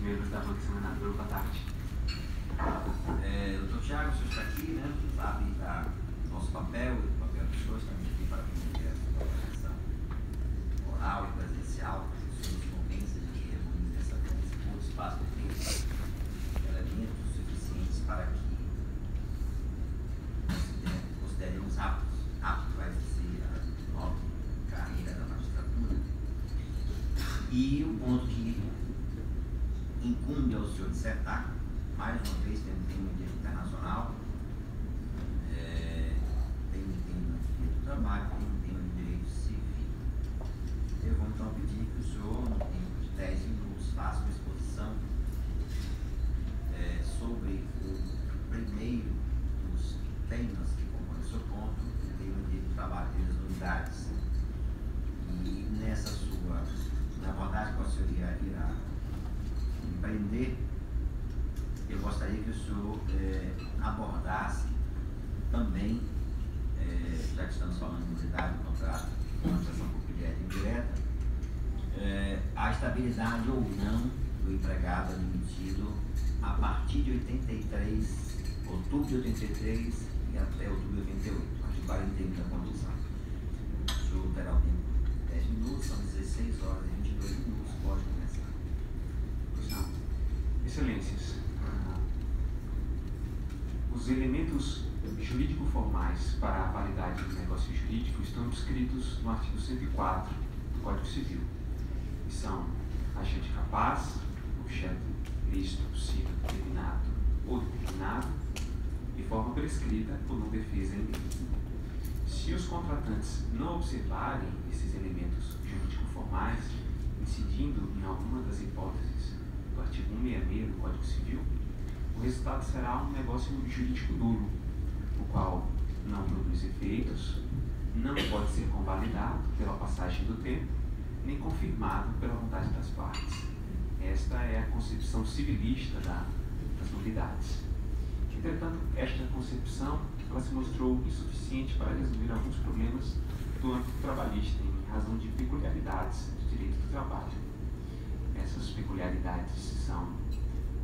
membros da banca examinadora. Boa tarde. Doutor Tiago, o senhor está aqui, né? Sabe nosso papel e o papel dos senhores, estamos aqui para promover a avaliação oral e presencial, para que os senhores convençam de que reunir essa curto espaço de tempo elementos suficientes para que consideremos aptos a exercer a nova carreira da magistratura. E o ponto que incumbe ao senhor dissertar, mais uma vez, tem um tema de direito internacional, tem um tema de direito do trabalho, tem um tema de direito civil. Eu vou então pedir que o senhor, no tempo de 10 minutos, faça uma exposição sobre o primeiro dos temas que compõem o seu ponto, o tema de direito do trabalho, das unidades. E na abordagem que o senhor irá empreender, eu gostaria que o senhor abordasse também, já que estamos falando de unidade do contrato, contratação pública direta e indireta, a estabilidade ou não do empregado admitido a partir de outubro de 83 e até outubro de 88, artigo 41 da Constituição. O senhor terá o tempo de 10 minutos, são 16 horas e 22 minutos, pode começar. Excelências, os elementos jurídico-formais para a validade do negócio jurídico estão descritos no artigo 104 do Código Civil, que são agente capaz, objeto lícito, possível, determinado ou determinado, de forma prescrita ou não defesa em lei. Se os contratantes não observarem esses elementos jurídico-formais, incidindo em alguma das hipóteses do artigo 166 do Código Civil, o resultado será um negócio jurídico nulo, o qual não produz efeitos, não pode ser convalidado pela passagem do tempo, nem confirmado pela vontade das partes. Esta é a concepção civilista das nulidades. Entretanto, esta concepção ela se mostrou insuficiente para resolver alguns problemas do âmbito trabalhista, em razão de peculiaridades do direito do trabalho. Essas peculiaridades são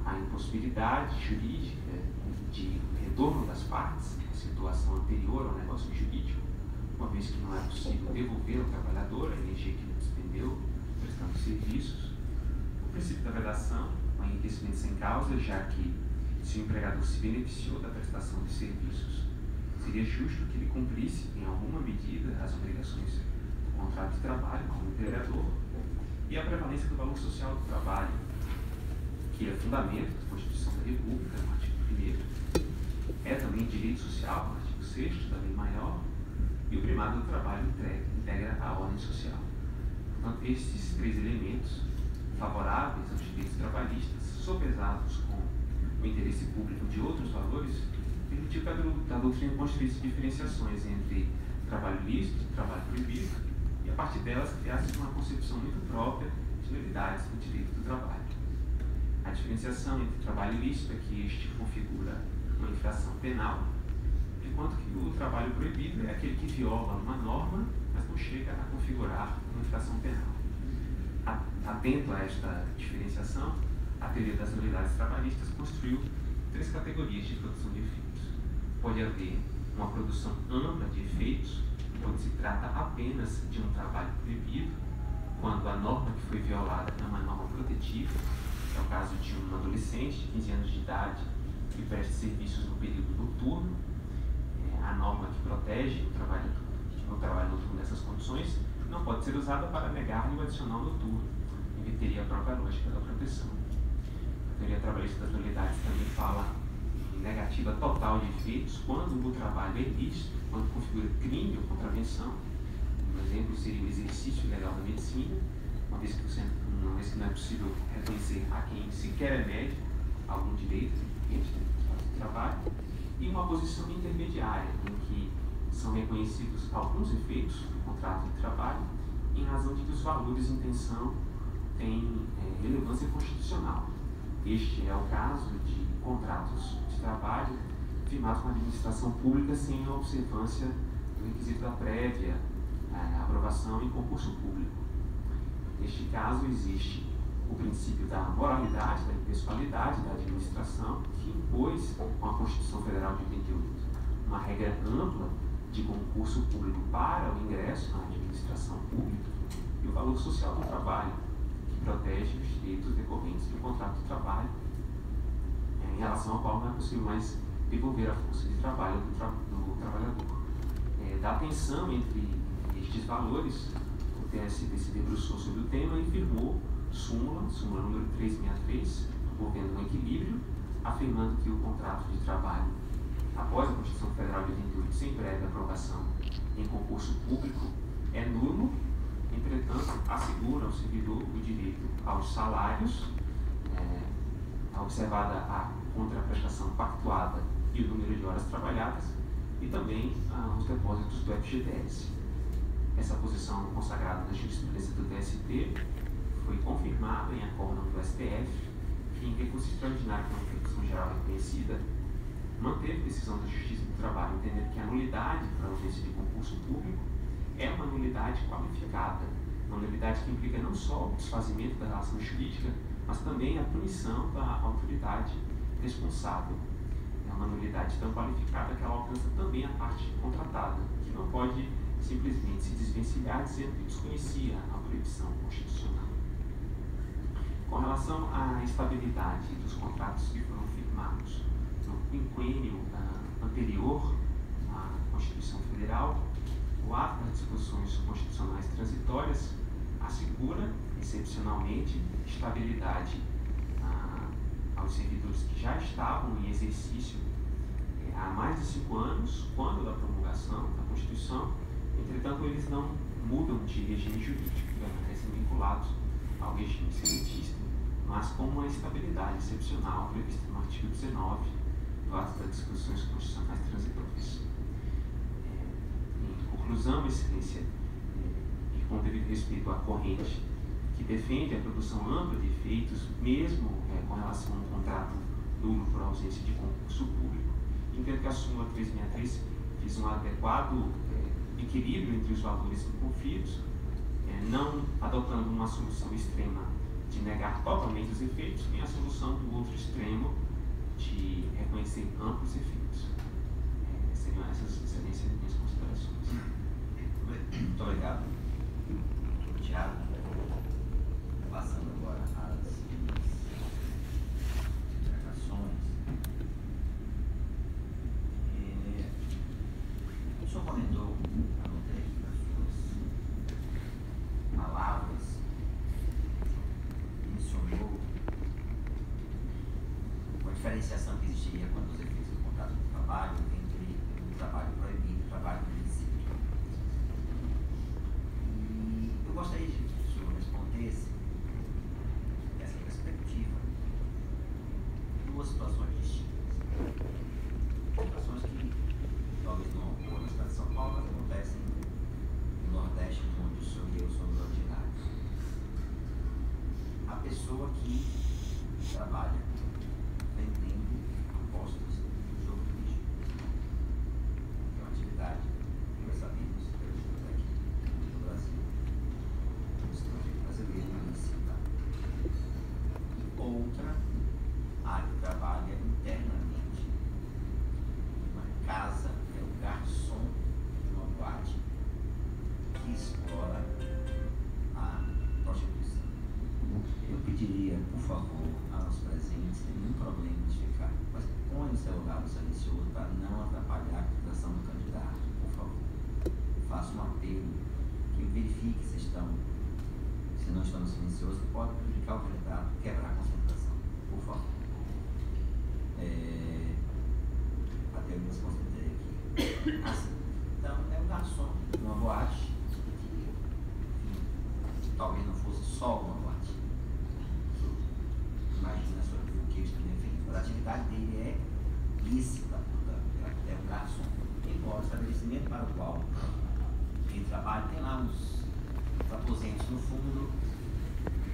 a impossibilidade jurídica de retorno das partes, a situação anterior ao negócio jurídico, uma vez que não é possível devolver ao trabalhador a energia que ele despendeu prestando serviços. O princípio da vedação, o enriquecimento sem causa, já que se o empregador se beneficiou da prestação de serviços, seria justo que ele cumprisse, em alguma medida, as obrigações do contrato de trabalho como empregador, e a prevalência do valor social do trabalho, que é fundamento da Constituição da República, no artigo 1º. É também direito social, no artigo 6º da Lei Maior, e o primado do trabalho integra a ordem social. Portanto, esses três elementos favoráveis aos direitos trabalhistas, sopesados com o interesse público de outros valores, permitiu que a doutrina construísse diferenciações entre trabalho lícito e trabalho proibido, e a partir delas criasse uma concepção muito própria de nulidades do direito do trabalho. A diferenciação entre trabalho ilícito é que este configura uma infração penal, enquanto que o trabalho proibido é aquele que viola uma norma, mas não chega a configurar uma infração penal. Atento a esta diferenciação, a teoria das nulidades trabalhistas construiu três categorias de produção de efeitos. Pode haver uma produção ampla de efeitos, quando se trata apenas de um trabalho proibido, quando a norma que foi violada é uma norma protetiva. É o caso de um adolescente de 15 anos de idade que presta serviços no período noturno. A norma que protege o trabalho noturno nessas condições não pode ser usada para negar-lhe o adicional noturno, inverteria a própria lógica da proteção. A teoria trabalhista das nulidades também fala em negativa total de efeitos quando o trabalho é ilícito, quando configura crime ou contravenção. Um exemplo seria o exercício ilegal da medicina, uma vez que não é possível reconhecer a quem sequer é médico algum direito de trabalho, e uma posição intermediária, em que são reconhecidos alguns efeitos do contrato de trabalho, em razão de que os valores em tensão têm relevância constitucional. Este é o caso de contratos de trabalho firmados com a administração pública sem a observância do requisito da prévia aprovação em concurso público. Neste caso, existe o princípio da moralidade, da impessoalidade da administração, que impôs, com a Constituição Federal de 88, uma regra ampla de concurso público para o ingresso na administração pública, e o valor social do trabalho, que protege os direitos decorrentes do contrato de trabalho, em relação ao qual não é possível mais devolver a força de trabalho do trabalhador. Da tensão entre estes valores, o TST se debruçou sobre o tema e firmou súmula número 363, promovendo um equilíbrio, afirmando que o contrato de trabalho, após a Constituição Federal de 88, sem prévia aprovação em concurso público, é nulo. Entretanto, assegura ao servidor o direito aos salários, observada a contraprestação pactuada e o número de horas trabalhadas, e também os depósitos do FGTS. Essa posição consagrada na jurisprudência do TST foi confirmada em acórdão do STF, que, em recurso extraordinário com repercussão geral reconhecida, manteve a decisão da Justiça do Trabalho, entendendo que a nulidade para a ausência de concurso público é uma nulidade qualificada, uma nulidade que implica não só o desfazimento da relação jurídica, mas também a punição da autoridade responsável. É uma nulidade tão qualificada que ela alcança também a parte contratada, que não pode simplesmente se desvencilhar dizendo que desconhecia a proibição constitucional. Com relação à estabilidade dos contratos que foram firmados no quinquênio anterior à Constituição Federal, o ato das disposições constitucionais transitórias assegura, excepcionalmente, estabilidade aos servidores que já estavam em exercício há mais de 5 anos, quando da promulgação da Constituição. Entretanto, eles não mudam de regime jurídico, permanecem vinculados ao regime seletista, mas com uma estabilidade excepcional prevista no artigo 19 do ato das disposições constitucionais transitórias. Em conclusão, Excelência, e com devido respeito à corrente que defende a produção ampla de efeitos, mesmo com relação a um contrato nulo por ausência de concurso público, entendo que a súmula 363 fez um adequado equilíbrio entre os valores inconfidos, não adotando uma solução extrema de negar totalmente os efeitos, nem a solução do outro extremo de reconhecer amplos efeitos. Seriam essas, Excelência, minhas considerações. Muito obrigado, Tiago. Passando agora às indagações. O senhor comentou, anotei aqui nas suas palavras, mencionou a diferenciação que existiria quando os efeitos do contrato de trabalho entre o trabalho proibido e o trabalho ilícito. E eu gostaria que o senhor respondesse essa perspectiva, duas situações distintas. Situações que talvez não ocorram na cidade de São Paulo, mas acontecem no Nordeste, onde o senhor e eu somos ordinários. A pessoa que trabalha vendendo apostas no jogo do bicho, que é uma atividade que nós sabemos aqui no Brasil, no estrangeiro brasileiro, ilícita. E outra, a que trabalha internamente numa casa, é o garçom de uma boate que explora a prostituição. Eu pediria, por favor, aos presentes, sem nenhum problema de ficar, mas põe o celular no silencioso para não atrapalhar a acreditação do candidato, por favor. Faço um apelo que verifique se não estão no silencioso, pode prejudicar o candidato, quebrar a concentração, por favor. Até eu me desconcentrei aqui. Assim, então, é um garçom de uma boate, que talvez não fosse só uma boate. Imagina só o que eles também fez. Mas a atividade dele é lícita, portanto, é um garçom. Embora o estabelecimento para o qual ele trabalha tem lá uns aposentos no fundo,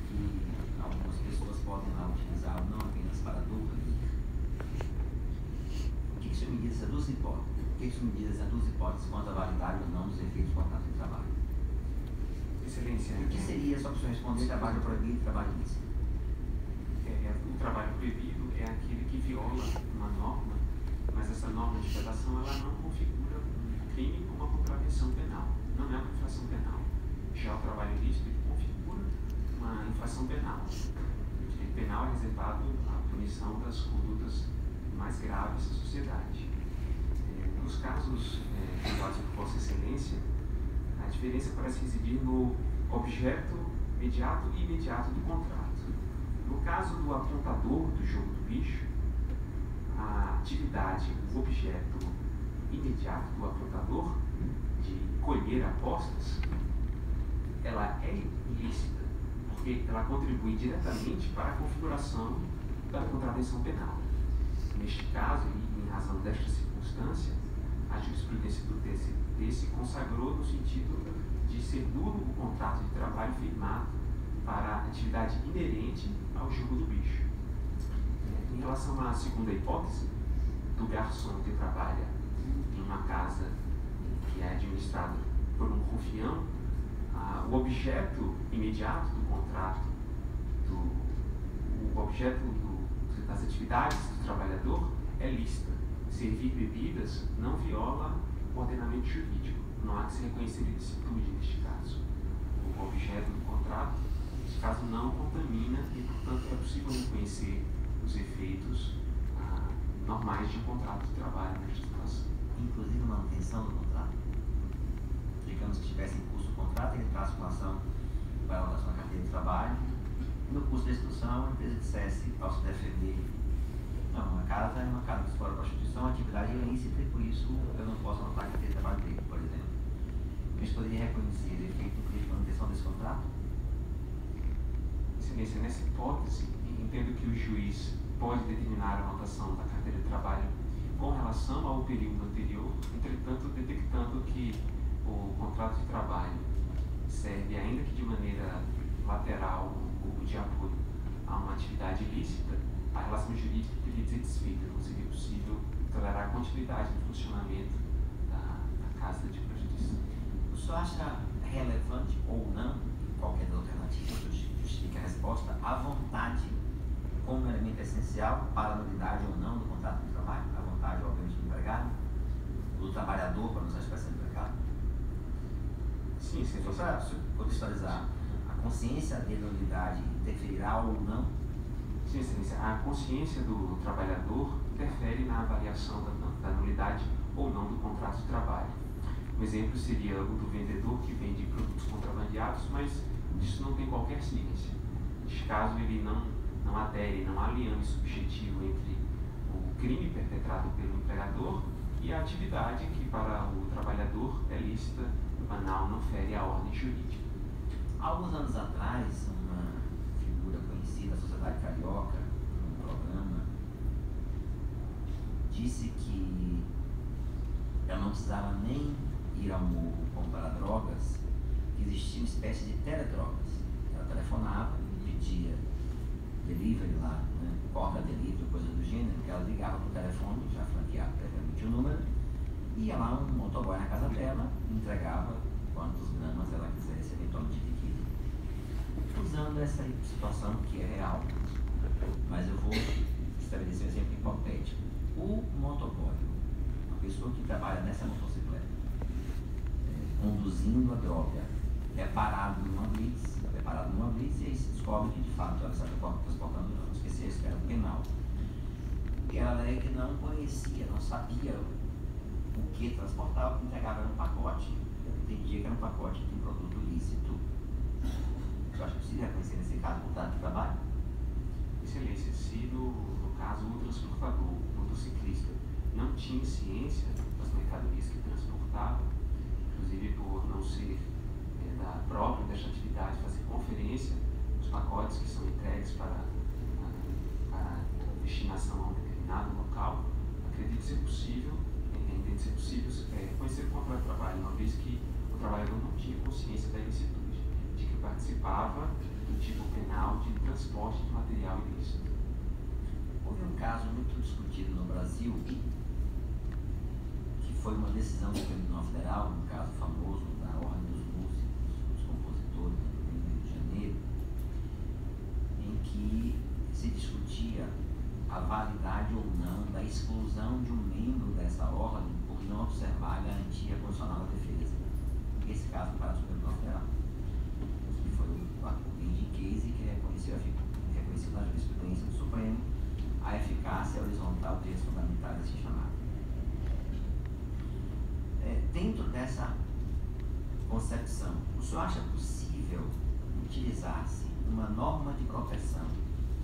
que algumas pessoas podem lá utilizar não apenas para dormir. O que isso me diz essas duas hipóteses? O que isso me diz essas duas hipóteses quanto à validade ou não dos efeitos do contrato de trabalho? Excelência. O que seria, só para o senhor responder, trabalho proibido e trabalho ilícito? trabalho proibido é aquele que viola uma norma, mas essa norma de vedação ela não configura um crime ou uma contravenção penal, não é uma infração penal. Já o trabalho ilícito configura uma infração penal. O direito penal é reservado à punição das condutas mais graves da sociedade. Nos casos julgados por Vossa Excelência, a diferença parece residir no objeto imediato e imediato do contrato. No caso do apontador do jogo do bicho, a atividade, o objeto imediato do apontador de colher apostas, ela é ilícita, porque ela contribui diretamente para a configuração da contravenção penal. Neste caso, e em razão desta circunstância, a jurisprudência do TST consagrou no sentido de ser nulo o contrato de trabalho firmado para a atividade inerente ao jogo do bicho. Em relação à segunda hipótese, do garçom que trabalha em uma casa que é administrada por um rufião, o objeto imediato do contrato, o objeto das atividades do trabalhador é lícita. Servir bebidas não viola o ordenamento jurídico, não há que se reconhecer ilicitude neste caso. O objeto do contrato, neste caso, não contamina e, portanto, é possível reconhecer os efeitos normais de um contrato de trabalho nesta situação. Inclusive manutenção do contrato. Digamos que estivesse em curso do contrato, ele entrasse com ação para a sua carteira de trabalho, e no curso da instrução a empresa dissesse ao se defender: não, uma casa é uma casa que explora a prostituição, a atividade é ilícita e por isso eu não posso anotar a carteira de trabalho dele, por exemplo. A gente poderia reconhecer o efeito de manutenção desse contrato? Excelência, nessa hipótese, entendo que o juiz pode determinar a anotação da carteira de trabalho com relação ao período anterior, entretanto, detectando que o contrato de trabalho serve, ainda que de maneira lateral ou de apoio a uma atividade ilícita, a relação jurídica teria de ser desfeita, não seria possível tolerar a continuidade do funcionamento da casa de prostituição. O senhor acha relevante ou não, qualquer das alternativas, justifica a resposta, a vontade como elemento essencial para a nulidade ou não do contrato de trabalho? A vontade, obviamente, do empregado, do trabalhador, para não usar a expressão empregado? Sim, sim. Só para contextualizar, a consciência de nulidade interferirá ou não? Sim, excelência. A consciência do trabalhador interfere na avaliação da nulidade ou não do contrato de trabalho. Um exemplo seria o do vendedor que vende produtos contrabandeados, mas disso não tem qualquer ciência. Neste caso, ele não adere, não há liame subjetivo entre o crime perpetrado pelo empregador e a atividade que, para o trabalhador, é lícita, banal, não fere a ordem jurídica. Há alguns anos atrás, uma figura conhecida da sociedade carioca, num programa, disse que ela não precisava nem ir ao morro comprar drogas, que existia uma espécie de teledrogas. Ela telefonava, pedia delivery lá, né, corda delivery, coisa do gênero, que ela ligava para o telefone, já franqueado previamente o número, e ia lá um motoboy na casa dela, entregava quantos gramas ela quisesse, eventualmente adquirido. Usando essa situação que é real, mas eu vou estabelecer um exemplo hipotético. O motoboy, uma pessoa que trabalha nessa motocicleta, conduzindo a droga, é parado numa blitz, e aí se descobre que de fato ela está transportando drogas, que esse é a esfera penal. E ela alega que não conhecia, não sabia o que transportava, o que entregava era um pacote, ela entendia que era um pacote de um produto lícito. Eu acho que precisa reconhecer nesse caso o contrato de trabalho. Excelência, se no caso o transportador, o motociclista, não tinha ciência das mercadorias que transportava, inclusive por não ser da própria desta atividade fazer conferência dos pacotes que são entregues para destinação a um determinado local, acredito ser possível, entendo ser possível reconhecer o contrato de trabalho, uma vez que o trabalhador não tinha consciência da ilicitude, de que participava do tipo penal de transporte de material ilícito. Houve um caso muito discutido no Brasil, que foi uma decisão do Tribunal Federal, um caso famoso da Ordem dos Músicos, dos Compositores, no Rio de Janeiro, em que se discutia a validade ou não da exclusão de um membro dessa ordem por não observar a garantia constitucional da defesa. Esse caso para o Supremo Tribunal Federal, que foi o Benji Case, que reconheceu na jurisprudência do Supremo a eficácia horizontal dos direitos fundamentais, assim chamado. Dentro dessa concepção, o senhor acha possível utilizar-se uma norma de proteção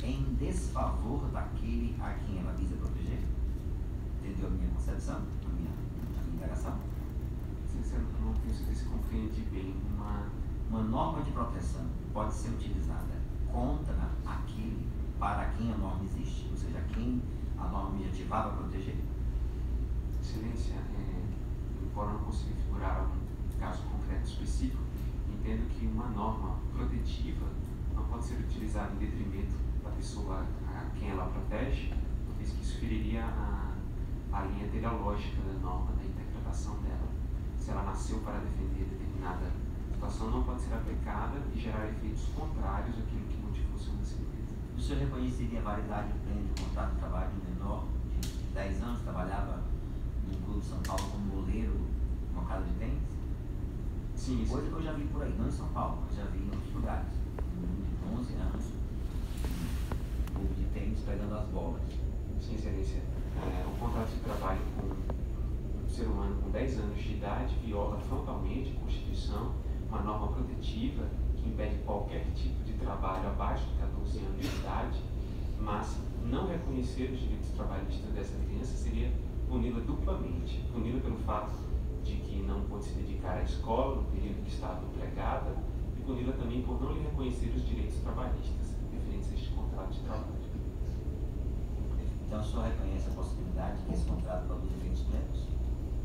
em desfavor daquele a quem ela visa proteger? Entendeu a minha concepção, a minha indagação? Sinceramente, eu não penso que se compreende bem uma norma de proteção pode ser utilizada contra aquele para quem a norma existe, ou seja, quem a norma objetivava proteger? Excelência, embora não consiga figurar algum caso concreto específico, entendo que uma norma protetiva não pode ser utilizada em detrimento da pessoa a quem ela protege, uma vez que isso feriria a linha teleológica da norma, da interpretação dela. Se ela nasceu para defender determinada situação, não pode ser aplicada e gerar efeitos contrários àquilo que motivou seu nascimento. O senhor reconheceria a validade plena de contrato de trabalho de um menor de 10 anos, trabalhava no Clube de São Paulo como goleiro numa casa de tênis? Sim, isso. Coisa que eu já vi por aí, não em São Paulo, mas já vi em outros lugares. Um menino de 11 anos, um clube de tênis pegando as bolas. Sim, excelência. O contrato de trabalho com um ser humano com 10 anos de idade viola frontalmente a Constituição, uma norma protetiva que impede qualquer tipo de trabalho abaixo de 14 anos de idade, mas não reconhecer os direitos trabalhistas dessa criança seria puni-la duplamente. Puni-la pelo fato de que não pôde se dedicar à escola no período que estava empregada e puni-la também por não lhe reconhecer os direitos trabalhistas referentes a este contrato de trabalho. Então, o senhor reconhece a possibilidade de que esse contrato produza efeitos plenos?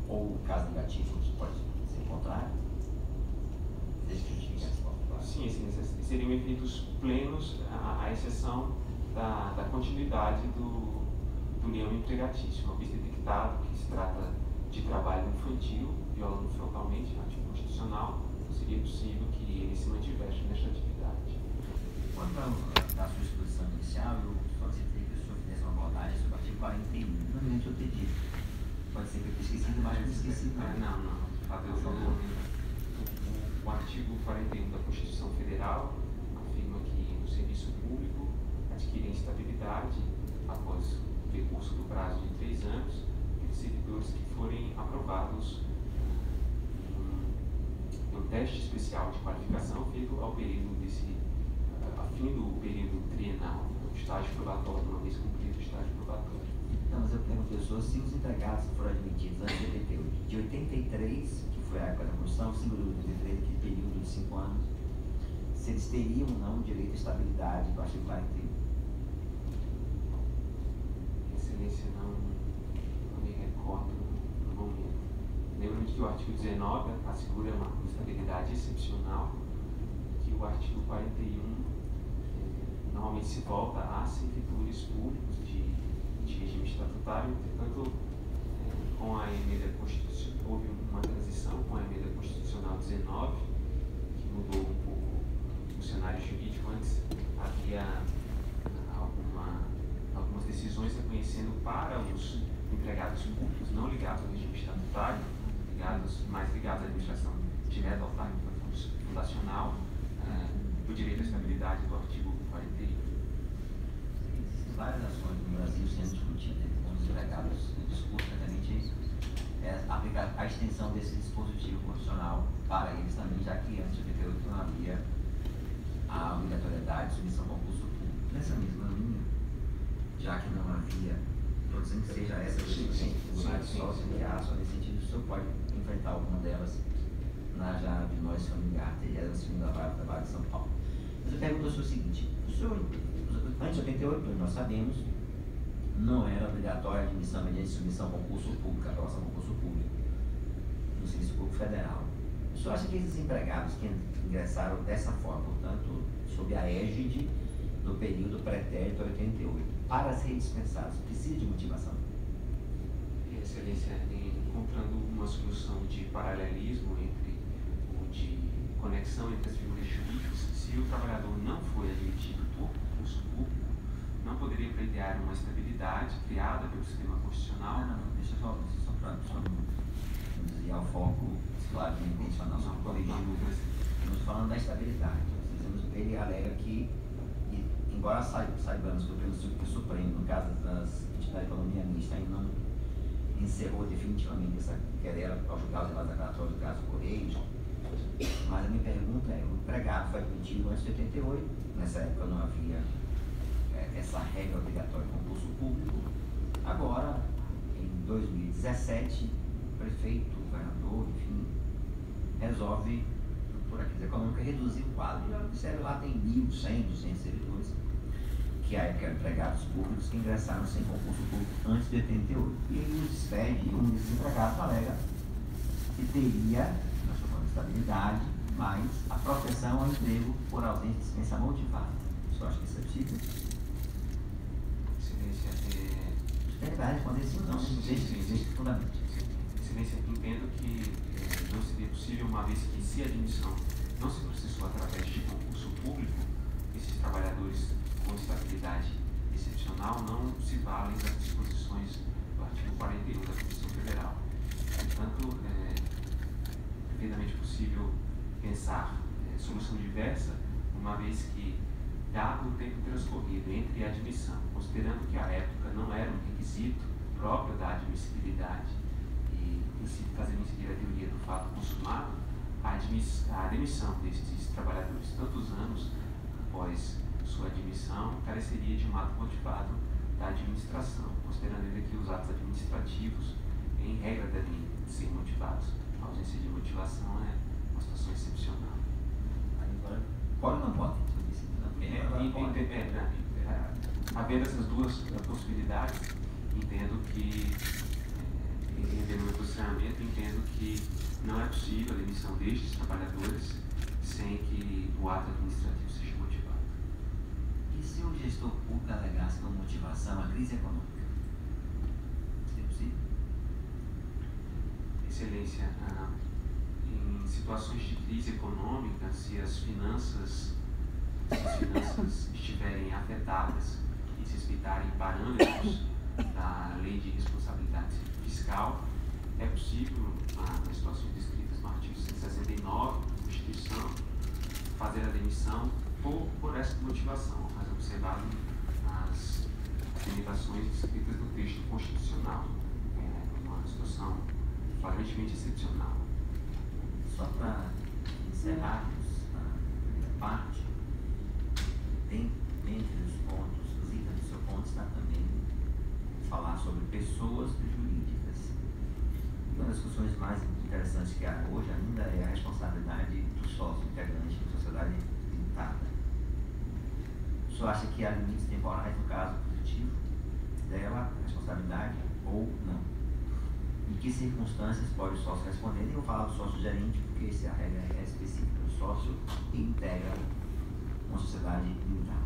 Ou, caso negativo, pode ser o contrário? Deixa eu justificar esse ponto. Sim, seriam efeitos plenos, à exceção da continuidade do união empregatícia. Uma vez detectado que se trata de trabalho infantil, violando frontalmente o artigo constitucional, seria possível que ele se mantivesse nesta atividade. Quanto à sua exposição inicial, eu solicitei que o senhor fizesse uma abordagem sobre o artigo 41. Não me lembro de eu ter dito. Pode ser que eu tenha esquecido, mas eu esqueci. Não. O artigo 41 da Constituição Federal afirma que no serviço público adquirem estabilidade após o decurso do prazo de 3 anos aqueles servidores que forem aprovados no teste especial de qualificação feito ao período a fim do período trienal, o estágio probatório, uma vez cumprido o estágio probatório. Então, mas eu perguntei se os empregados que foram admitidos antes de 88, de 83, que foi a época da Constituição, 5 de 83, aquele período de 5 anos, se eles teriam ou não direito à estabilidade do artigo 41. Excelência, não me recordo no momento. Lembro-me que o artigo 19 assegura uma estabilidade excepcional, que o artigo 41 normalmente se volta a servidores públicos de regime estatutário. Entretanto, com a emenda constitucional, houve uma transição com a emenda constitucional 19, que mudou um pouco o cenário jurídico. Antes havia algumas decisões reconhecendo para os empregados públicos não ligados ao regime estatutário, mais ligados à administração direta autárquica fundacional, o direito à estabilidade do artigo 41. Existem várias ações no Brasil sendo discutidas com os empregados. O discurso realmente é aplicar a extensão desse dispositivo constitucional para eles também, já que antes de 88 não havia a obrigatoriedade de submissão ao concurso público. Nessa mesma linha, já que não havia, estou dizendo que seja essa possibilidade só nesse sentido, o senhor pode enfrentar alguma delas na já de nós familiar, teria a segunda vara do trabalho de São Paulo. Mas eu pergunto o seguinte: o senhor, antes de 88, nós sabemos, não era obrigatória a admissão mediante submissão ao concurso público, aprovação ao concurso público, no Serviço Público Federal. O senhor acha que esses empregados que ingressaram dessa forma, portanto, sob a égide do período pretérito a 88, para serem dispensados, precisa de motivação? Excelência, encontrando uma solução de paralelismo de conexão entre as figuras jurídicas, se o trabalhador não foi admitido por concurso público, não poderia pleitear era uma estabilidade criada pelo sistema constitucional. Deixa só para não desviar o foco, claro, intencional, só corrigir. Estamos falando da estabilidade. Ele alega que, embora saibamos que o Supremo, no caso da economia mista, ainda não encerrou definitivamente essa querela ao julgar os relatos declaratórios do caso Correios, mas a minha pergunta é: o empregado foi admitido antes de 88, nessa época não havia essa regra obrigatória de concurso público. Agora, em 2017, o prefeito, o governador, enfim, resolve, por a crise econômica, reduzir o quadro. E o Ministério lá tem 1.100, 200 servidores, que à época eram empregados públicos, que ingressaram sem concurso público antes de 88. E ele nos despede, e um desses empregados alega que teria, nós chamamos de estabilidade, mas a proteção ao emprego por ausência de dispensa motivada. Você acha que isso é possível? Excelência, Você vai responder sim ou não? Existe fundamento. Excelência, entendo que não seria possível, uma vez que, se a admissão não se processou através de concurso público, esses trabalhadores com estabilidade excepcional não se valem das disposições do artigo 41 da Constituição Federal. Portanto, é perfeitamente possível pensar solução diversa, uma vez que, dado o tempo transcorrido entre a admissão, considerando que a época não era um requisito próprio da admissibilidade e fazendo incidir a teoria do fato consumado, a demissão destes trabalhadores tantos anos após sua admissão careceria de um ato motivado da administração, considerando ainda que os atos administrativos, em regra, devem ser motivados. A ausência de motivação é uma situação excepcional. Agora, pode ou não pode? Havendo essas duas possibilidades, entendo que, em meu posicionamento, entendo que não é possível a demissão destes trabalhadores sem que o ato administrativo seja motivado. E se o gestor público alegasse como motivação a crise econômica? Seria possível? Excelência, em situações de crise econômica, se as finanças estiverem afetadas e se respeitarem parâmetros da Lei de Responsabilidade Fiscal, é possível, nas situações descritas no artigo 169 da Constituição, fazer a demissão por essa motivação, mas observado as limitações descritas no texto constitucional. É uma situação flagrantemente excepcional. Só para encerrarmos a primeira parte, dentre os pontos, os itens do seu ponto, está também falar sobre pessoas jurídicas. E uma das discussões mais interessantes que há hoje ainda é a responsabilidade do sócio integrante da sociedade limitada. O senhor acha que há limites temporais no caso positivo dela, responsabilidade, ou não? Em que circunstâncias pode o sócio responder? Nem vou falar do sócio gerente, porque essa regra é específica. O sócio integra uma sociedade limitada.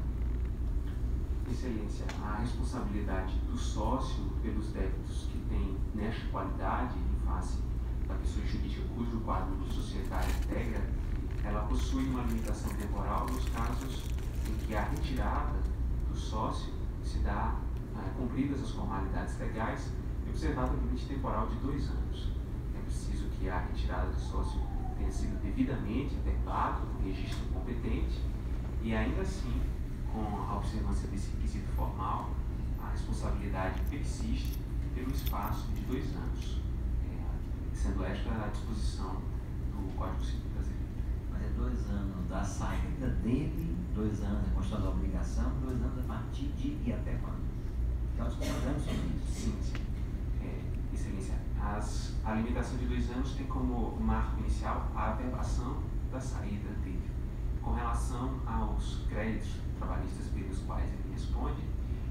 Excelência, a responsabilidade do sócio pelos débitos que tem nesta qualidade em face da pessoa jurídica cujo quadro societário integra, ela possui uma limitação temporal nos casos em que a retirada do sócio se dá cumpridas as formalidades legais e observado o limite temporal de 2 anos. É preciso que a retirada do sócio tenha sido devidamente efetuada no registro competente e, ainda assim, com a observância desse requisito formal, a responsabilidade persiste pelo espaço de 2 anos, sendo esta a disposição do Código Civil brasileiro. Mas é 2 anos da saída dele, 2 anos da constituição da obrigação, 2 anos a partir de e até quando? Então, nós concordamos sobre isso. Sim. Excelência, a limitação de 2 anos tem como marco inicial a averbação da saída dele. Com relação aos créditos trabalhistas pelos quais ele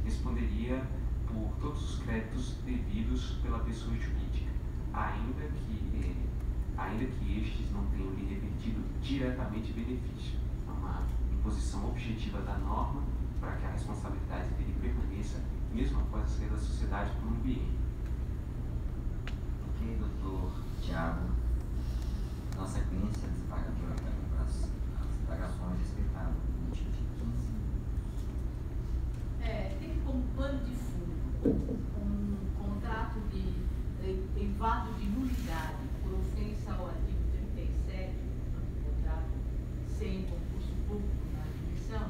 responderia por todos os créditos devidos pela pessoa jurídica, ainda que estes não tenham lhe revertido diretamente benefício. É uma imposição objetiva da norma para que a responsabilidade dele permaneça, mesmo após a saída da sociedade por um biênio. Ok, doutor Tiago, na sequência, para as indagações respeitadas no limite de 15 minutos. Tem como plano de um contrato em fato de nulidade por ofensa ao artigo 37, um contrato sem concurso público na admissão,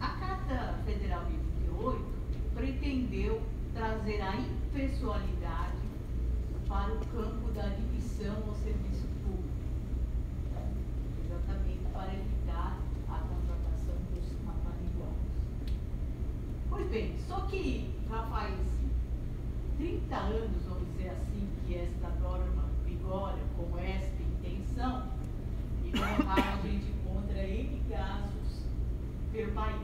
a Carta Federal de 28 pretendeu trazer a impessoalidade para o campo da admissão ao serviço público, exatamente para evitar a contratação dos apaliguados. Pois bem, só que já faz 30 anos, vamos dizer assim, que esta norma vigora com esta intenção, e não é raro a gente encontra N casos pelo país.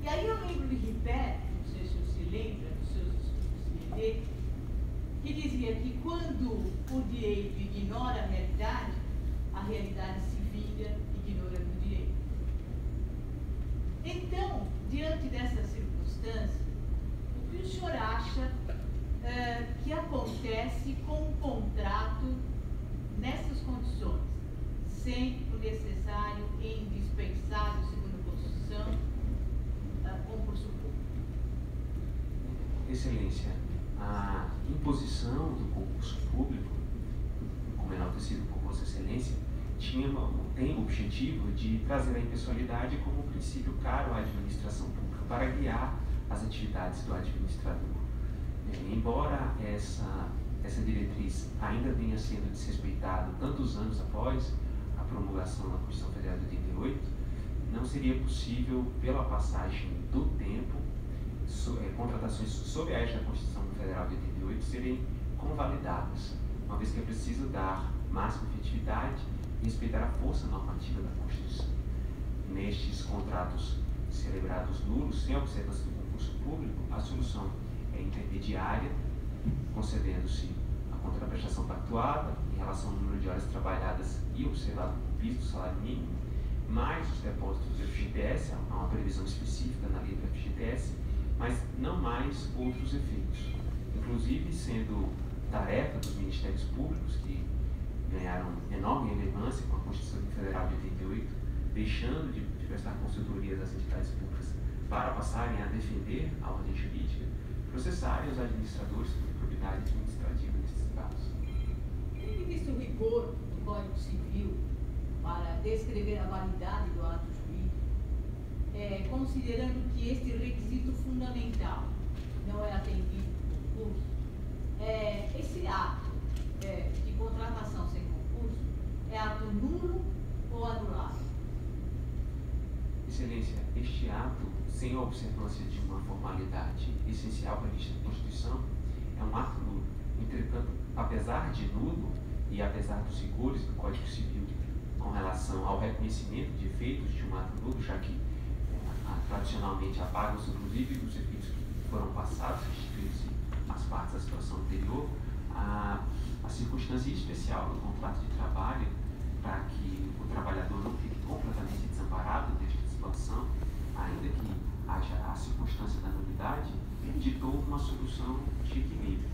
E aí eu lembro de Ripert, não sei se você se lembra dos seus estudos de direito, que dizia que quando o direito ignora a realidade se vinga ignorando o direito. Então, diante dessa circunstância, o que o senhor acha que acontece com um contrato nessas condições, sem o necessário e indispensável, segundo a Constituição, concurso público? Excelência, a imposição do concurso público, como enaltecido por Vossa Excelência, tem o objetivo de trazer a impessoalidade como princípio caro à administração pública para guiar as atividades do administrador. Embora essa diretriz ainda venha sendo desrespeitada tantos anos após a promulgação da Constituição Federal de 88, não seria possível, pela passagem do tempo, contratações sob a égide da Constituição Federal de 88 serem convalidadas, uma vez que é preciso dar máxima efetividade e respeitar a força normativa da Constituição. Nestes contratos celebrados nulos, sem observância do concurso público, a solução é intermediária, concedendo-se a contraprestação pactuada em relação ao número de horas trabalhadas e observado o piso do salário mínimo, mais os depósitos do FGTS, há uma previsão específica na lei do FGTS, mas não mais outros efeitos, inclusive sendo tarefa dos Ministérios Públicos, que ganharam enorme relevância com a Constituição Federal de 88, deixando de prestar consultoria das entidades públicas para passarem a defender a ordem jurídica, processarem os administradores por propriedade administrativa nesses casos. Tem visto o rigor do Código Civil para descrever a validade do ato jurídico, considerando que este requisito fundamental não é atendido no concurso, esse ato de contratação sem concurso é ato nulo ou anulado? Excelência, este ato, sem a observância de uma formalidade essencial para a vista da Constituição, é um ato nulo. Entretanto, apesar de nulo e apesar dos rigores do Código Civil com relação ao reconhecimento de efeitos de um ato nulo, já que tradicionalmente apagam-se inclusive os efeitos que foram passados, restituindo-se as partes da situação anterior, a circunstância especial do contrato de trabalho, para que o trabalhador não fique completamente desamparado desta situação, ainda que haja a circunstância da nulidade, ditou uma solução de equilíbrio,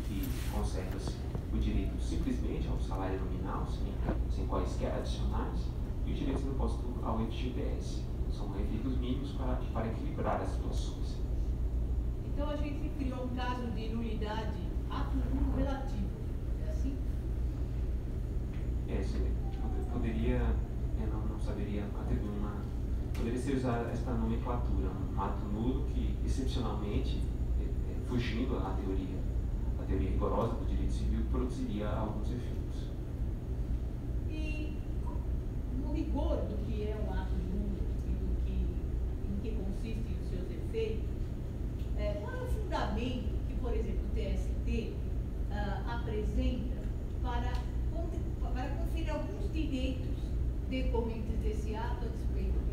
que conserva-se o direito simplesmente ao salário nominal, sem quaisquer adicionais, e o direito sendo posto ao FGTS. São efeitos mínimos para equilibrar as situações. Então a gente criou um caso de nulidade ato nulo relativo, é assim? Poderia, eu não saberia atribuir poderia ser usar esta nomenclatura, um ato nulo que, excepcionalmente, fugindo à teoria rigorosa do direito civil, produziria alguns efeitos. E no rigor do que é um ato nulo e em que consistem os seus efeitos, qual é o fundamento que, por exemplo, o TST apresenta para conferir alguns direitos decorrentes desse ato a despeito do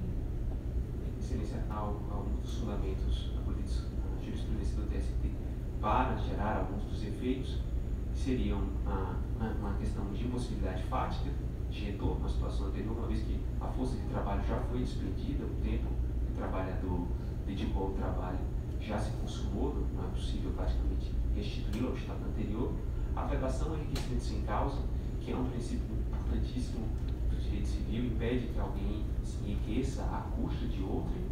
Excelência, alguns dos fundamentos acolhidos na jurisprudência do TST para gerar alguns dos efeitos seriam uma questão de impossibilidade fática, de retorno à situação anterior, uma vez que a força de trabalho já foi despendida, o tempo que o trabalhador dedicou ao trabalho já se consumou, não é possível praticamente restituí-lo ao estado anterior. A vedação ao enriquecimento sem causa, que é um princípio importantíssimo do direito civil, impede que alguém se enriqueça à custa de outrem,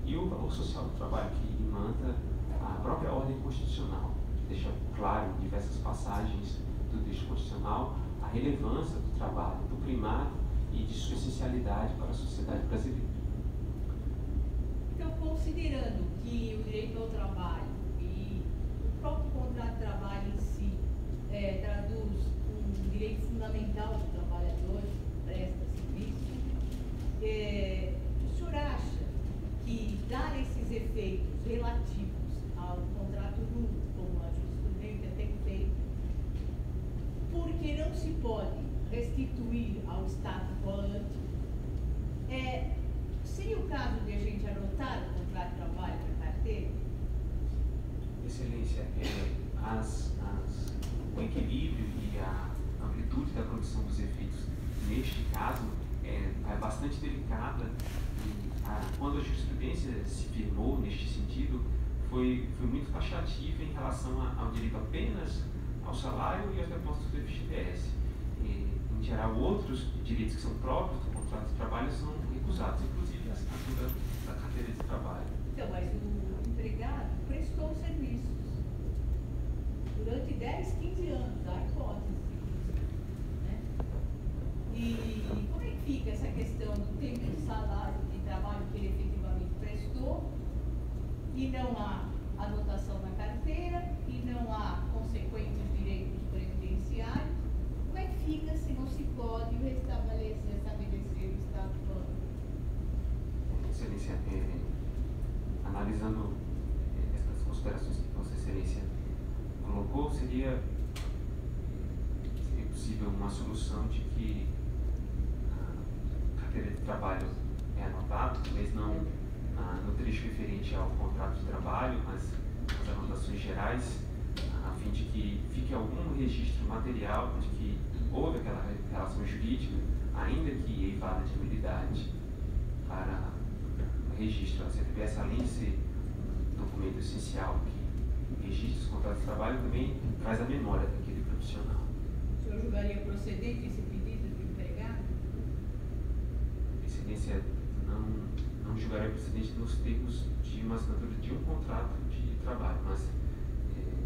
e o valor social do trabalho, que imanta a própria ordem constitucional, que deixa claro em diversas passagens do texto constitucional a relevância do trabalho, do primado e de sua essencialidade para a sociedade brasileira. Então, considerando que o direito ao trabalho e o próprio contrato de trabalho em si traduz um direito fundamental do trabalhador que presta serviço, o senhor acha que dar esses efeitos relativos ao contrato nulo, como a jurisprudência tem feito, porque não se pode restituir ao status quo ante, seria o caso de a gente anotar o contrato de trabalho na carteira? Excelência, o equilíbrio e a amplitude da produção dos efeitos neste caso é bastante delicada. Quando a jurisprudência se firmou neste sentido, foi muito taxativa em relação ao direito apenas ao salário e aos depósitos do FGTS. Em geral, outros direitos que são próprios do contrato de trabalho são recusados, inclusive a assinatura da carteira de trabalho. Então, mas o empregado prestou serviços durante 10, 15 anos, há hipótese, né? E como é que fica essa questão do tempo de salário de trabalho que ele efetivamente prestou e não há anotação na carteira e não há consequentes direitos previdenciários? Como é que fica se não se pode estabelecer o status quo? Excelência, analisando essas considerações que Vossa Excelência colocou, seria possível uma solução de que a carteira de trabalho é anotada, talvez não no trecho referente ao contrato de trabalho, mas as anotações gerais, a fim de que fique algum registro material de que houve aquela relação jurídica, ainda que eivada de nulidade, para o registro. A CTBS, além de ser um documento essencial que registra os contratos de trabalho, também traz a memória daquele profissional. O senhor julgaria procedente esse pedido do empregado? Excelência, não julgaria procedente nos termos de uma assinatura de um contrato de trabalho, mas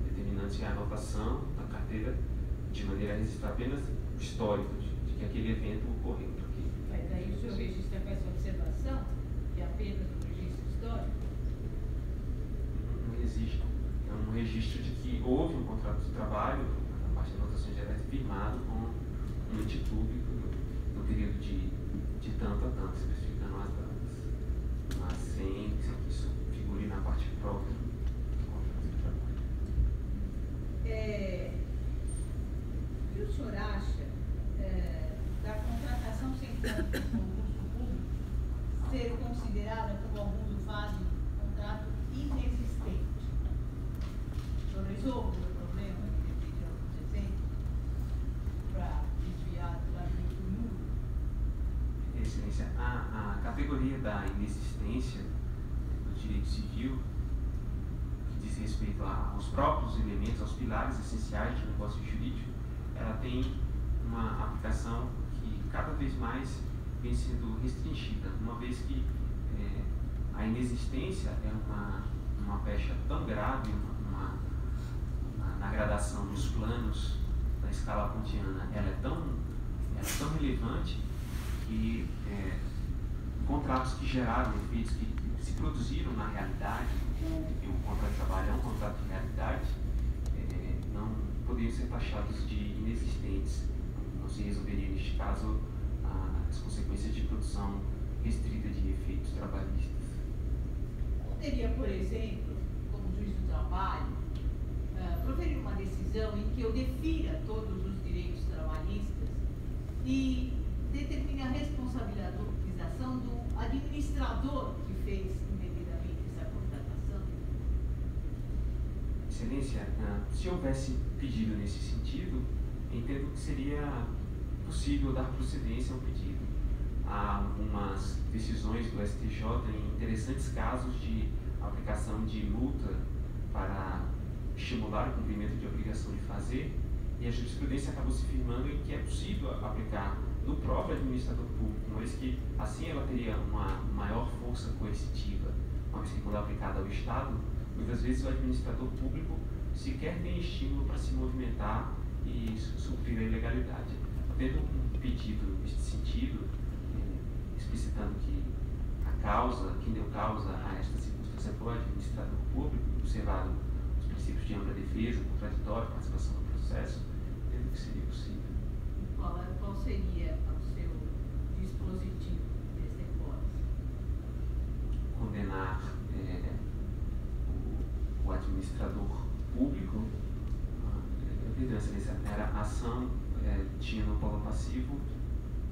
determinante a anotação na carteira de maneira a registrar apenas o histórico de que aquele evento ocorreu. Mas aí o senhor registra com essa observação, que é apenas um registro histórico? Não existe. É um registro de que houve um contrato de trabalho, a parte da anotação gerais, firmado com um ente público no período de tanto a tanto, especificando as datas. Mas sem que isso figure na parte própria do contrato de trabalho. E o senhor acha da contratação sem concurso público ser considerada, como alguns fazem, contrato inexistente? O senhor resolve o problema que esteja acontecendo para desviar do lamento nulo? Excelência, a categoria da inexistência do direito civil, que diz respeito aos próprios elementos, aos pilares essenciais do negócio jurídico, ela tem uma aplicação que cada vez mais vem sendo restringida, uma vez que a inexistência é uma pecha tão grave na gradação dos planos da escala kantiana, ela é tão relevante que contratos que geraram efeitos que se produziram na realidade, e o contrato de trabalho é um contrato de realidade, não poderiam ser taxados de inexistentes. Não se resolveria, neste caso, as consequências de produção restrita de efeitos trabalhistas. Poderia, por exemplo, como juiz do trabalho, proferir uma decisão em que eu defira todos os direitos trabalhistas e determine a responsabilização do administrador que fez indevidamente essa contratação? Excelência, se houvesse pedido nesse sentido, entendo que seria possível dar procedência ao pedido. Há algumas decisões do STJ em interessantes casos de aplicação de multa para estimular o cumprimento de obrigação de fazer, e a jurisprudência acabou se firmando em que é possível aplicar no próprio administrador público, uma vez que assim ela teria uma maior força coercitiva uma vez que quando aplicada ao Estado, muitas vezes o administrador público sequer tem estímulo para se movimentar e suprir a ilegalidade. Tendo um pedido neste sentido, explicitando que quem deu causa a esta circunstância foi o administrador público, observado os princípios de ampla defesa, contraditório, participação no processo, entendo que seria possível. Qual seria o seu dispositivo dessa hipótese? Condenar o administrador público, era ação tinha no polo passivo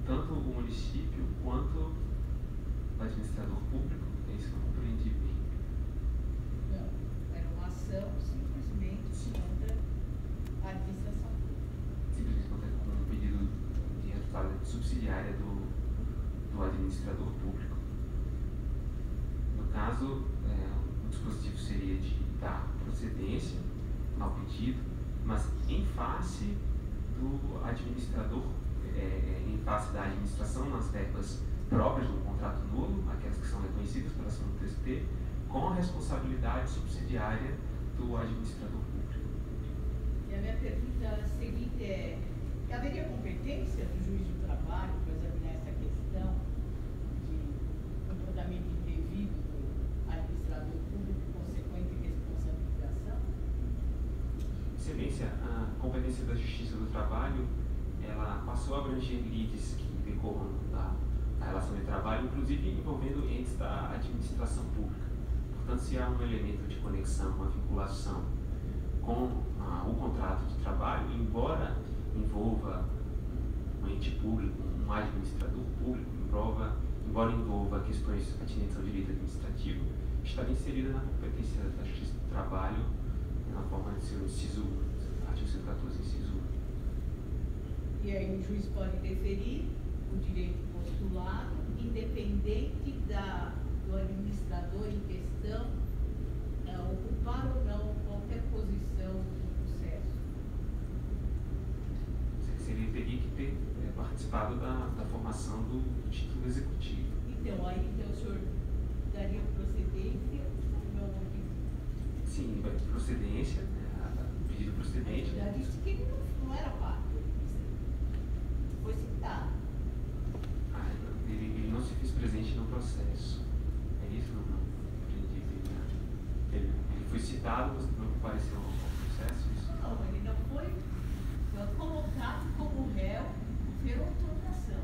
tanto o município quanto o administrador público. É isso que eu compreendi bem. Não, era uma ação simplesmente contra a administração pública. Simplesmente contra um pedido de resultado subsidiária do administrador público. No caso, o dispositivo seria de dar procedência ao pedido, mas em face do administrador, em face da administração nas verbas próprias do contrato nulo, aquelas que são reconhecidas pela ação do TST, com a responsabilidade subsidiária do administrador público. E a minha pergunta seguinte é: haveria competência do juiz do trabalho para examinar essa questão de comportamento indevido do administrador público e consequente responsabilização? Excelência, a competência da Justiça do Trabalho, ela passou a abranger lides que decorram da relação de trabalho, inclusive envolvendo entes da administração pública. Portanto, se há um elemento de conexão, uma vinculação com o contrato de trabalho, embora envolva um ente público, um administrador público, embora envolva questões atinentes ao direito administrativo, estaria inserida na competência da Justiça do Trabalho na forma de seu inciso, artigo 114, inciso 1. E aí o juiz pode deferir o direito postulado, independente do administrador em questão ocupar ou não qualquer posição no processo. Ele teria que ter participado da formação do título executivo. Então, aí o senhor daria procedência ou não? Sim, procedência, pedido procedente. Já disse que ele não era parte do administrador. Foi citado. Ele não se fez presente no processo. É isso? Não entendi. Ele foi citado, mas não compareceu ao processo? Isso? Não, ele não foi colocado como réu pela autorização.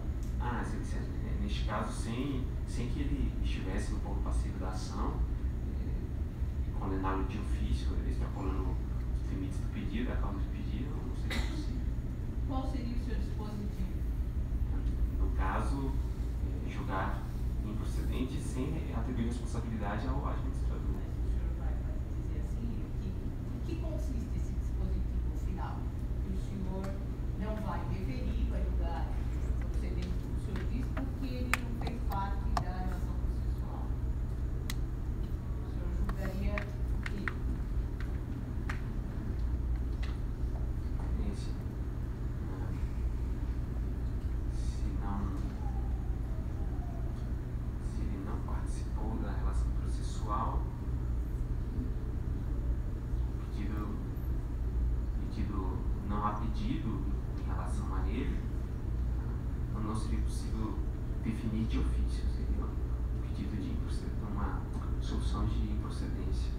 Neste caso, sem que ele estivesse no ponto passivo da ação, condená-lo de ofício, extrapolando os limites do pedido, a causa do pedido, não seria possível. Qual seria o seu dispositivo? No caso, julgar improcedente sem atribuir responsabilidade ao administrador. Mas o senhor vai dizer assim, o que consiste esse dispositivo final? O senhor não vai deferir, vai julgar procedente, como o senhor diz, porque ele não fez parte da relação processual. O senhor julgaria o quê? Se ele não participou da relação processual, não há pedido em relação a ele, não seria possível definir de ofício, seria um pedido de uma solução de improcedência.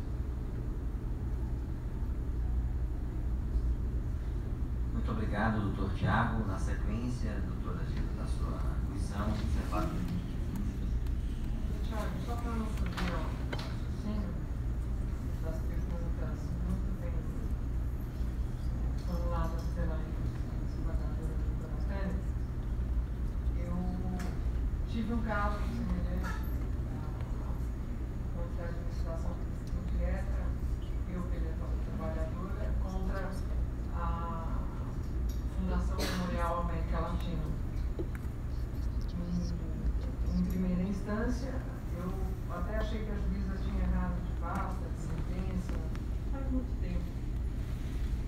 Muito obrigado, doutor Tiago. Na sequência, doutora Gilda, da sua arguição, observador. Tiago, só para não fugir ao raciocínio das perguntas muito bem formuladas pela desembargadora doutora Tânia, eu tive um caso semelhante contra a administração direta, eu pela trabalhadora, contra a Fundação Memorial América Latina. Em primeira instância, eu até achei que a juíza tinha errado de pasta, de sentença, faz muito tempo.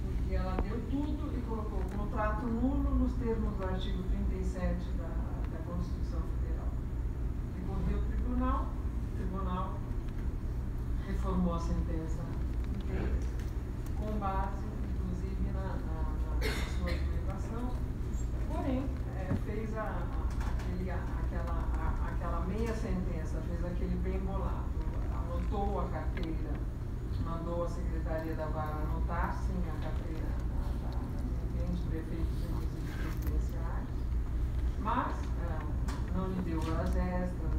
Porque ela deu tudo e colocou o contrato nulo nos termos do artigo 37 da Constituição Federal. Recorreu ao tribunal, o tribunal a sentença inteira, com base, inclusive, na sua argumentação, porém, fez aquela meia sentença, fez aquele bem bolado, anotou a carteira, mandou a Secretaria da Vara anotar, sim, a carteira da sentença, prefeitos, inclusive, presidenciais, mas não lhe deu horas extras,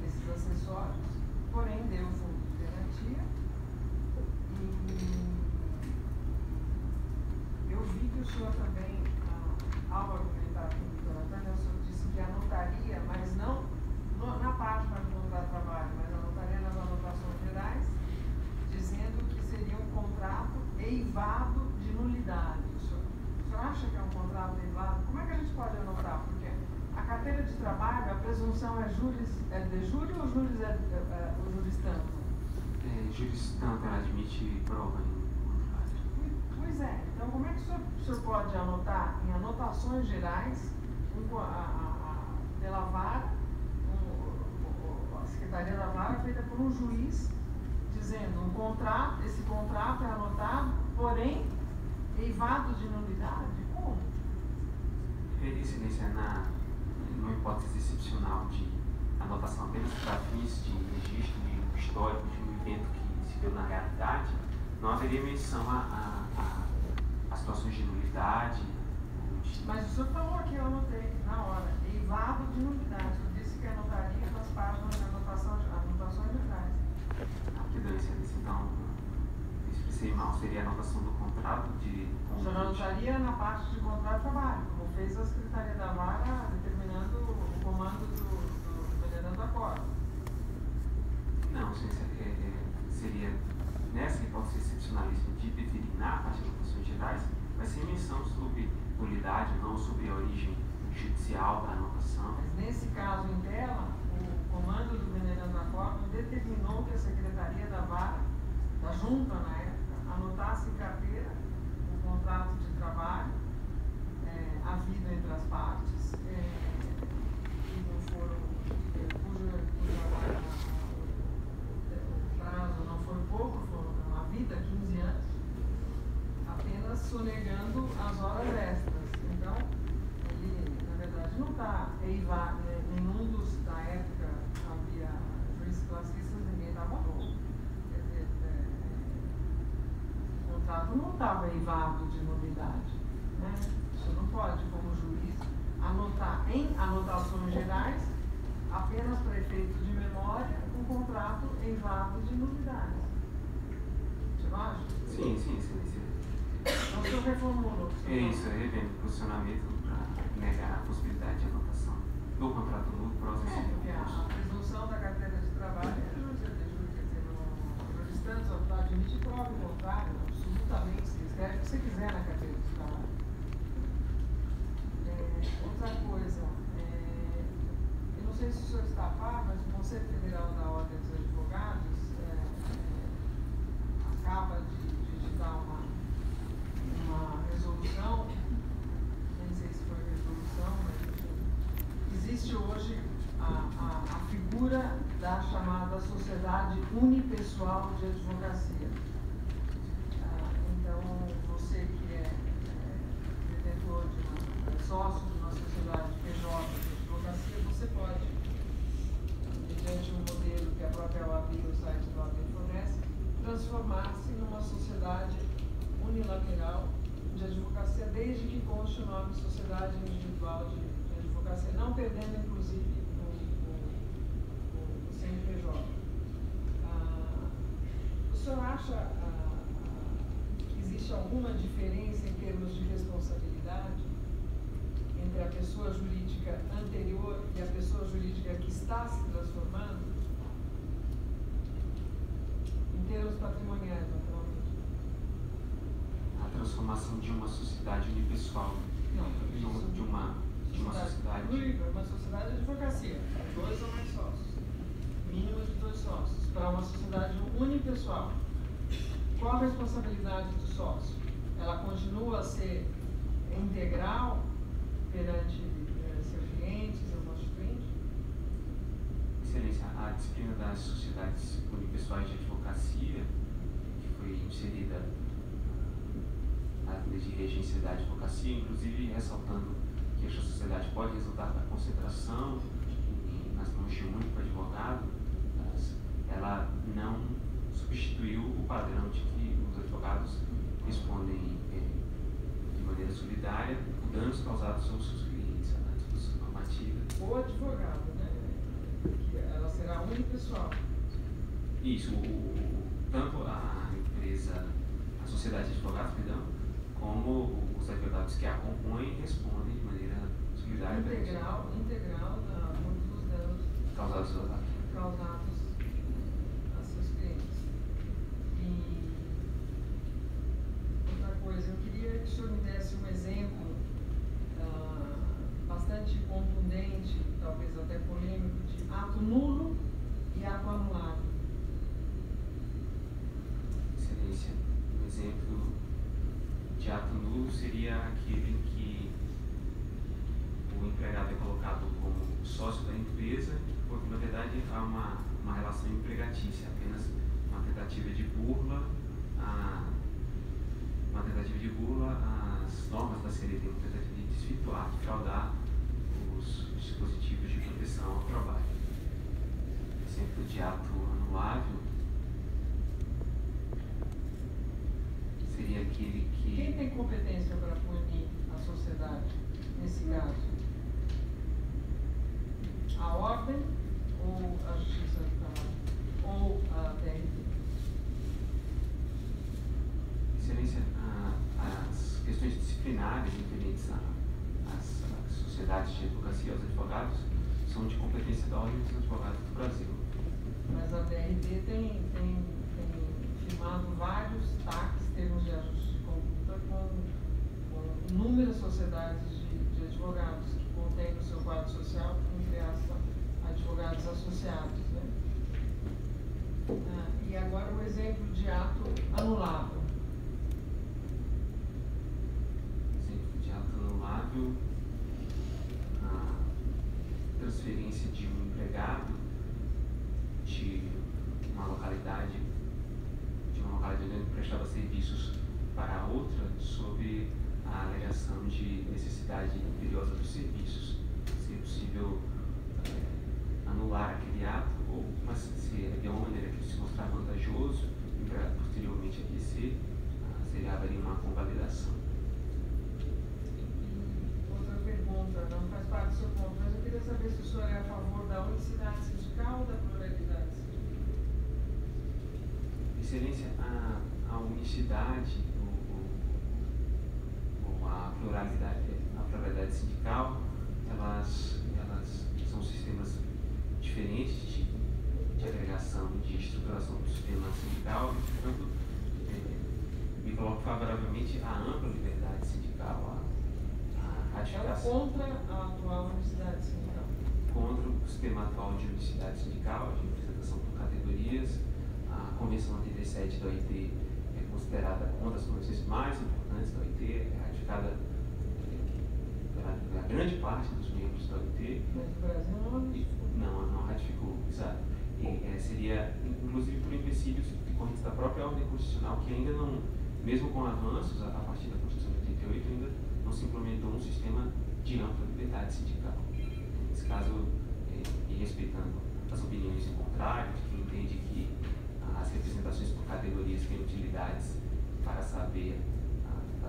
esses acessórios, porém deu fundo de garantia. E eu vi que o senhor também, ao argumentar com o doutor Antônio, o senhor disse que anotaria, mas não na página do contrato de trabalho, mas anotaria nas anotações gerais, dizendo que seria um contrato eivado de nulidade. O senhor acha que é um contrato eivado? Como é que a gente pode anotar? Porque a carteira de trabalho, a presunção é de júri ou juris o juris tanto? Juris tanto, ela admite prova em contrato. Pois é. Então, como é que o senhor pode anotar em anotações gerais, pela vara, a Secretaria da Vara feita por um juiz, dizendo esse contrato é anotado, porém, eivado de nulidade? Como? Excelência, numa hipótese excepcional de anotação apenas para fins de registro de histórico de um evento que se deu na realidade, não haveria menção a situações de nulidade. Mas o senhor falou aqui, eu anotei na hora, eivado de nulidade. O senhor disse que anotaria nas páginas de anotações gerais. Perdão, excelência, então, expressei mal, seria a anotação do contrato de... O senhor anotaria na parte de contrato de trabalho, como fez a Secretaria da Vara, determinando o comando do venerando acordo. Não, excelência, seria nessa hipótese excepcionalíssima de definir na parte de anotações gerais, vai ser menção sobre nulidade, não sobre a origem judicial da anotação. Mas nesse caso em tela, o comando do venerando acordo determinou que a Secretaria da Vara, da Junta na época, anotasse em carteira o contrato de trabalho havido entre as partes, que não foram, cujo prazo não foi pouco, foram a vida, 15 anos, apenas sonegando as horas extras. Então, ele, na verdade, não está eivado, nenhum dos, da época, havia juízes classistas, ninguém estava novo. Quer dizer, o contrato não estava eivado de nulidade. Né? Você não pode, como juiz, anotar em anotações gerais, apenas para efeito de memória, um contrato eivado de nulidade. Você não acha? Sim, excelência. Então, o senhor reformulou. Isso, revendo o posicionamento para negar a possibilidade de anotação do contrato nulo para os Porque a presunção da carteira de trabalho é justa de júri, quer dizer, no jurisdição admite prova o contrário, absolutamente. Você escreve o que você quiser na carteira de trabalho. Outra coisa, eu não sei se o senhor está a par, mas o Conselho Federal da Ordem dos Advogados acaba de digitar uma resolução, nem sei se foi resolução, mas existe hoje a figura da chamada Sociedade Unipessoal de Advocacia. Então, você que é detentor sócio de uma sociedade PJ de advocacia, você pode, mediante um modelo que a própria OAB e o site da OAB fornece, transformar-se numa sociedade unilateral de advocacia, desde que conste o nome Sociedade Individual de Advocacia, não perdendo, inclusive, o CNPJ. O senhor acha que existe alguma diferença em termos de responsabilidade entre a pessoa jurídica anterior e a pessoa jurídica que está se transformando? Em termos patrimoniais, naturalmente. A transformação de uma sociedade unipessoal. Não, de uma sociedade. Uma sociedade de advocacia, 2 ou mais sócios, mínimo de 2 sócios, para uma sociedade unipessoal. Qual a responsabilidade do sócio? Ela continua a ser integral perante seus clientes, seu constituinte? Excelência, Excelência, a disciplina das sociedades unipessoais de advocacia, que foi inserida na lei de regência da advocacia, inclusive ressaltando que esta sociedade pode resultar da concentração nas mãos de um único advogado, ela não substituiu o padrão de que os advogados respondem de maneira solidária por danos causados aos seus clientes. A disposição normativa. O advogado, né? Que ela será unipessoal. Isso, tanto a empresa, a sociedade de advogados, perdão, como os advogados que a compõem respondem de maneira solidária. Integral dos danos causados a seus clientes. E outra coisa, eu queria que o senhor me desse um exemplo bastante contundente, talvez até polêmico, de ato nulo e ato anulado. Excelência, um exemplo de ato nulo seria aquele em que o empregado é colocado como sócio da empresa, porque na verdade há uma relação empregatícia, apenas uma tentativa de burla às normas da CLT, uma tentativa de desvirtuar, de fraudar os dispositivos de proteção ao trabalho. Exemplo de ato anulável seria aquele que... Quem tem competência para punir a sociedade nesse caso? A ordem ou a Justiça do Trabalho? Ou a DRT? Excelência, as questões disciplinares referentes às sociedades de advocacia e aos advogados são de competência da Ordem dos Advogados do Brasil. Mas a DRT tem firmado vários TACs, termos de ajuste de conduta, com inúmeras sociedades de advogados, que contém no seu quadro social, entre aspas, advogados associados. Né? E agora o exemplo de ato anulável. Exemplo de ato anulável, a transferência de um empregado de uma localidade onde ele prestava serviços para outra sob a alegação de necessidade imperiosa dos serviços. Se é possível anular aquele ato, mas se de uma maneira que se mostrar vantajoso, o empregado posteriormente aquecer, haveria uma convalidação. Outra pergunta, não faz parte do seu ponto, mas eu queria saber se o senhor é a favor da unicidade sindical ou da pluralidade sindical? Excelência, a unicidade ou a pluralidade sindical, elas são sistemas diferentes de agregação, de estruturação do sistema sindical, e, portanto, me coloco favoravelmente à ampla liberdade sindical, à ratificação. Contra a atual unicidade sindical? Contra o sistema atual de unicidade sindical, de representação por categorias. A Convenção 87 da OIT é considerada uma das convenções mais importantes da OIT, é ratificada pela grande parte dos membros da OIT. Mas o Brasil não ratificou, exato. Seria, inclusive, por empecilhos decorrentes da própria ordem constitucional, que ainda não, mesmo com avanços a partir da Constituição de 88, ainda não se implementou um sistema de ampla liberdade sindical. Nesse caso, e respeitando as opiniões em contrário, de quem entende que as representações por categorias têm utilidades para saber,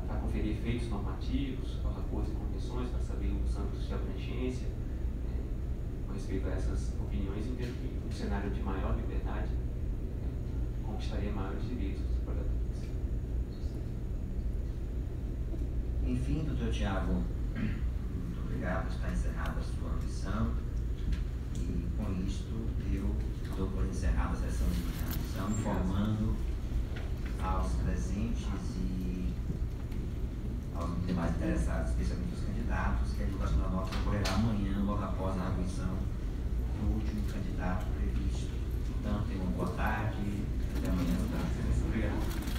para conferir efeitos normativos aos acordos e convenções, para saber os âmbitos de abrangência. Com respeito a essas opiniões, entendo que um cenário de maior liberdade conquistaria maiores direitos dos trabalhadores. Enfim, doutor Tiago, muito obrigado. Está encerrada a sua audição. E com isto, eu dou por encerrada a sessão de audição, informando aos presentes e aos demais interessados, especialmente os candidatos, que a divulgação da nota ocorrerá amanhã, logo após a arguição do último candidato previsto. Portanto, tenham uma boa tarde. Até amanhã. Obrigado.